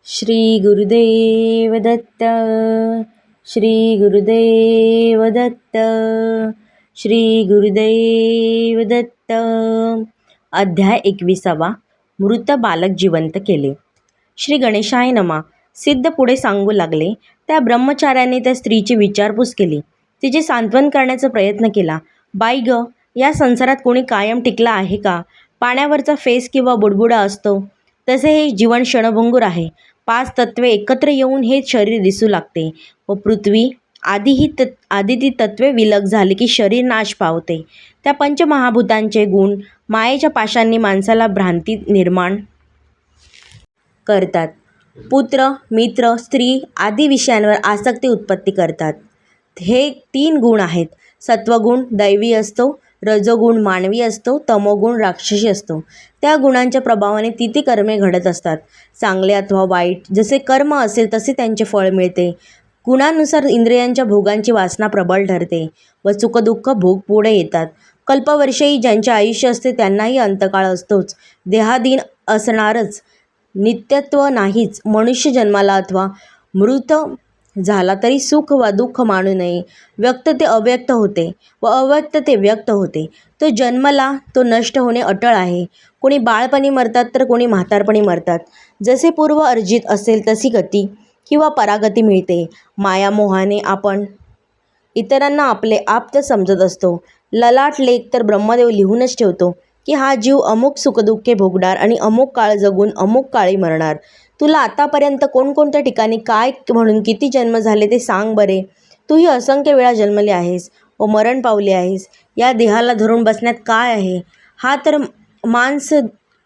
श्री गुरुदेव दत्त. श्री गुरुदेव दत्त. श्री गुरुदेव दत्त. अध्याय 21. मृत बालक जिवंत केले. श्री गणेशाय नमा. सिद्ध पुढे सांगू लागले. त्या ब्रह्मचार्याने त्या स्त्रीची विचारपूस केली. तिचे सांत्वन करण्याचा प्रयत्न केला. बाई ग, या संसारात कोणी कायम टिकला आहे का? पाण्यावरचा फेस किंवा बुडबुडा असतो तसे हे जीवन क्षणभंगूर आहे. 5 तत्वे एकत्र येऊन हे शरीर दिसू लागते व पृथ्वी आधी ती तत्वे विलग झाली की शरीर नाश पावते. त्या पंचमहाभूतांचे गुण मायेच्या पाशांनी माणसाला भ्रांती निर्माण करतात. पुत्र, मित्र, स्त्री आदी विषयांवर आसक्ती उत्पत्ती करतात. हे 3 गुण आहेत. सत्वगुण दैवी असतो, रजोगुण मानवी असतो, तमोगुण राक्षसी असतो. त्या गुणांच्या प्रभावाने ती कर्मे घडत असतात. चांगले अथवा वाईट जसे कर्म असेल तसे त्यांचे फळ मिळते. गुणानुसार इंद्रियांच्या भोगांची वासना प्रबळ ठरते व सुखदुःख भोग पुढे येतात. कल्पवर्षेही ज्यांचे आयुष्य असते त्यांनाही अंतकाळ असतोच. देहाधीन असणारच, नित्यत्व नाहीच. मनुष्य जन्माला अथवा मृत झाला तरी सुख वा दुःख मानू नये. व्यक्त ते अव्यक्त होते व अव्यक्त ते व्यक्त होते. तो जन्मला तो नष्ट होणे अटळ आहे. कोणी बाळपणी मरतात तर कोणी म्हातारपणी मरतात. जसे पूर्व अर्जित असेल तशी गती किंवा परागती मिळते. मायामोहाने आपण इतरांना आपले आप्त समजत असतो. ललाट लेख तर ब्रह्मदेव लिहूनच ठेवतो की हा जीव अमुक सुखदुःखे भोगणार आणि अमुक काळ जगून अमुक काळी मरणार. तुला आतापर्यंत कोणकोणत्या ठिकाणी काय म्हणून किती जन्म झाले ते सांग बरे. तूही असंख्य वेळा जन्मले आहेस व मरण पावले आहेस. या देहाला धरून बसण्यात काय आहे? हा तर मांस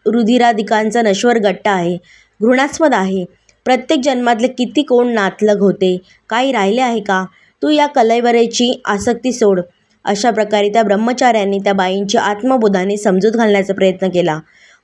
रुधिरादिकांचा नश्वर गट्टा आहे, घृणास्पद आहे. प्रत्येक जन्मातले किती कोण नातलग होते, काही राहिले आहे का? तू या कलैबरेची आसक्ती सोड. अशा प्रकारे त्या ब्रह्मचार्यांनी त्या बाईंची आत्मबोधाने समजूत घालण्याचा प्रयत्न केला.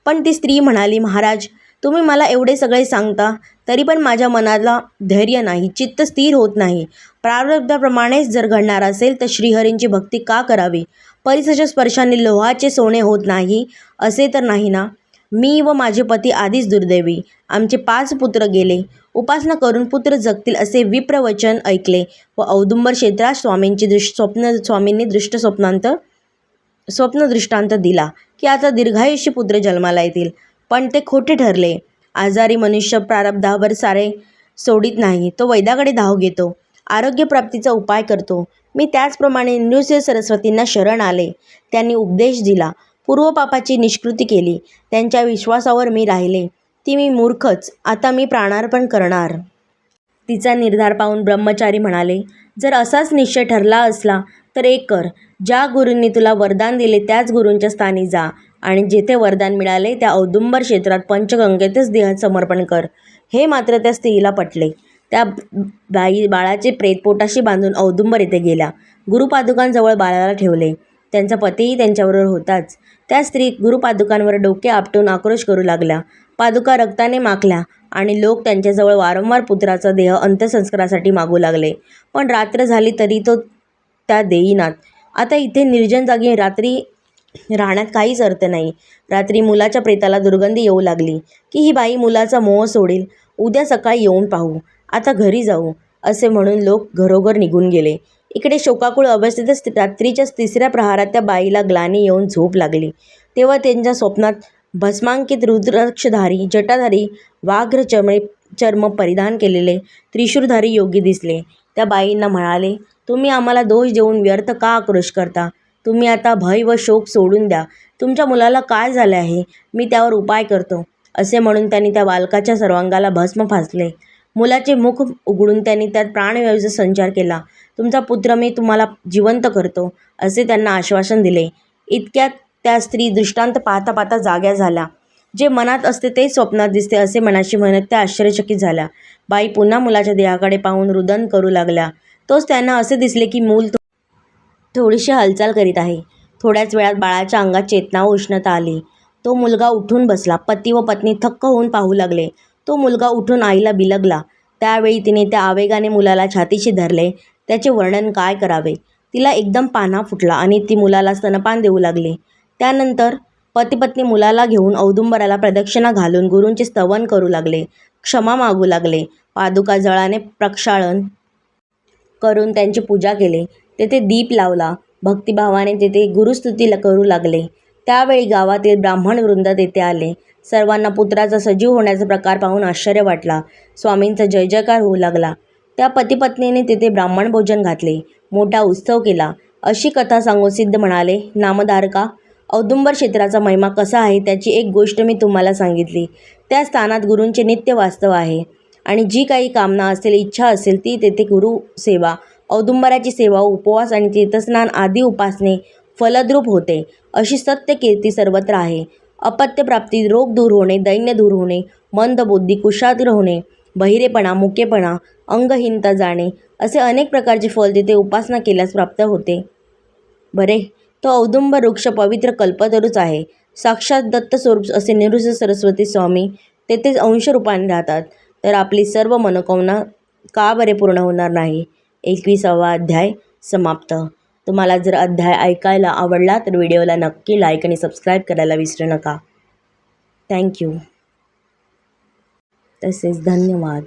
पण ती स्त्री म्हणाली, महाराज, तुम्ही मला एवढे सगळे सांगता तरी पण माझ्या मनाला धैर्य नाही, चित्त स्थिर होत नाही. प्रारब्धाप्रमाणेच जर घडणार असेल तर श्रीहरींची भक्ती का करावी? परिसाच्या स्पर्शाने लोहाचे सोने होत नाही असे तर नाही ना? मी व माझे पती आधीच दुर्दैवी. आमचे 5 पुत्र गेले. उपासना करून पुत्र जगतील असे विप्रवचन ऐकले व औदुंबर क्षेत्रात स्वामींनी स्वप्नदृष्टांत दिला की आता दीर्घायुष्य पुत्र जन्माला येतील. पण ते खोटे ठरले. आजारी मनुष्य प्रारब्धावर सारे सोडित नाही, तो वैद्याकडे धाव घेतो, आरोग्यप्राप्तीचा उपाय करतो. मी त्याचप्रमाणे नृसिंह सरस्वतींना शरण आले. त्यांनी उपदेश दिला, पूर्वपापाची निष्कृती केली. त्यांच्या विश्वासावर मी राहिले. ती मी मूर्खच. आता मी प्राणार्पण करणार. तिचा निर्धार पाहून ब्रह्मचारी म्हणाले, जर असाच निश्चय ठरला असला तर एक कर. ज्या गुरूंनी तुला वरदान दिले त्याच गुरूंच्या स्थानी जा आणि जेथे वरदान मिळाले त्या औदुंबर क्षेत्रात पंचगंगेतच देह समर्पण कर. हे मात्र त्या स्त्रीला पटले. त्या बाळाचे प्रेत पोटाशी बांधून औदुंबर येथे गेल्या. गुरुपादुकांजवळ बाळाला ठेवले. त्यांचा पतीही त्यांच्याबरोबर होताच. त्या स्त्री गुरुपादुकांवर डोके आपटून आक्रोश करू लागल्या. पादुका रक्ताने माखल्या आणि लोक त्यांच्याजवळ वारंवार पुत्राचा देह अंत्यसंस्कारासाठी मागू लागले. पण रात्र झाली तरी तो त्या देईनात. आता इथे निर्जन जागी रात्री राहण्यात काहीच अर्थ नाही. रात्री मुलाच्या प्रेताला दुर्गंधी येऊ लागली की ही बाई मुलाचा मोह सोडेल. उद्या सकाळी येऊन पाहू, आता घरी जाऊ असे म्हणून लोक घरोघर निघून गेले. इकडे शोकाकुळ अवस्थेतच रात्रीच्या 3ऱ्या प्रहारात त्या बाईला ग्लानी येऊन झोप लागली. तेव्हा त्यांच्या स्वप्नात भस्मांकित रुद्राक्षधारी जटाधारी व्याघ्र चर्म परिधान केलेले त्रिशूळधारी योगी दिसले. त्या बाईंना म्हणाले, तुम्ही आम्हाला दोष देऊन व्यर्थ का आक्रोश करता? तुम्ही आता भय व शोक सोडून द्या. तुमच्या मुलाला काय झाले आहे, मी त्यावर उपाय करतो. असे म्हणून त्यांनी त्या बालकाच्या सर्वांगाला भस्म फासले. मुलाचे मुख उघडून त्यांनी त्यात प्राणवायूचा संचार केला. तुमचा पुत्र मी तुम्हाला जिवंत करतो असे त्यांना आश्वासन दिले. इतक्यात त्या स्त्री दृष्टांत पाहता पाहता जाग्या झाल्या. जे मनात असते ते स्वप्नात दिसते असे मनाशी म्हणत त्या आश्चर्यचकित झाल्या. बाई पुन्हा मुलाच्या देहाकडे पाहून रुदन करू लागल्या. तोच त्यांना असे दिसले की मूल थोडीशी हालचाल करीत आहे. थोड्याच वेळात बाळाच्या अंगात चेतना व उष्णता आली. तो मुलगा उठून बसला. पती व पत्नी थक्क होऊन पाहू लागले. तो मुलगा उठून आईला बिलगला. त्यावेळी तिने त्या आवेगाने मुलाला छातीशी धरले. त्याचे वर्णन काय करावे. तिला एकदम पान्हा फुटला आणि ती मुलाला स्तनपान देऊ लागली. त्यानंतर पती पत्नी मुलाला घेऊन औदुंबराला प्रदक्षिणा घालून गुरूंचे स्तवन करू लागले, क्षमा मागू लागले. पादुका जळाने प्रक्षालन करून त्यांची पूजा केली. तेथे दीप लावला. भक्तिभावाने तेथे गुरुस्तुती करू लागले. त्यावेळी गावातील ब्राह्मण वृंद तेथे आले. सर्वांना पुत्राचा सजीव होण्याचा प्रकार पाहून आश्चर्य वाटला. स्वामींचा जय जयकार होऊ लागला. त्या पतिपत्नीने तेथे ब्राह्मण भोजन घातले. मोठा उत्सव केला. अशी कथा सांगून सिद्ध म्हणाले, नामधारका, औदुंबर क्षेत्राचा महिमा कसा आहे त्याची एक गोष्ट मी तुम्हाला सांगितली. त्या स्थानात गुरूंचे नित्य वास्तव आहे आणि जी काही कामना असेल, इच्छा असेल ती तेथे गुरु सेवा, औदुंबराची सेवा, उपवास आणि तीर्थस्नान आदी उपासने फलद्रूप होते. अशी सत्य कीर्ती सर्वत्र आहे. अपत्यप्राप्ती, रोग दूर होणे, दैन्य दूर होणे, मंदबुद्धी, कुशाग्र होणे, बहिरेपणा, मुकेपणा, अंगहीनता जाणे असे अनेक प्रकारचे फल तिथे उपासना केल्यास प्राप्त होते. बरे, तो औदुंबर वृक्ष पवित्र कल्पतरूच आहे. साक्षात दत्तस्वरूप असे नृसिंह सरस्वती स्वामी तेथेच अंशरूपाने राहतात. तर आपली सर्व मनोकामना का बरे पूर्ण होणार नाही? 21वा अध्याय समाप्त. तुम्हाला जर अध्याय ऐकायला आवडला तर व्हिडिओला नक्की लाईक आणि सबस्क्राईब करायला विसरू नका. थँक्यू. तसेच धन्यवाद.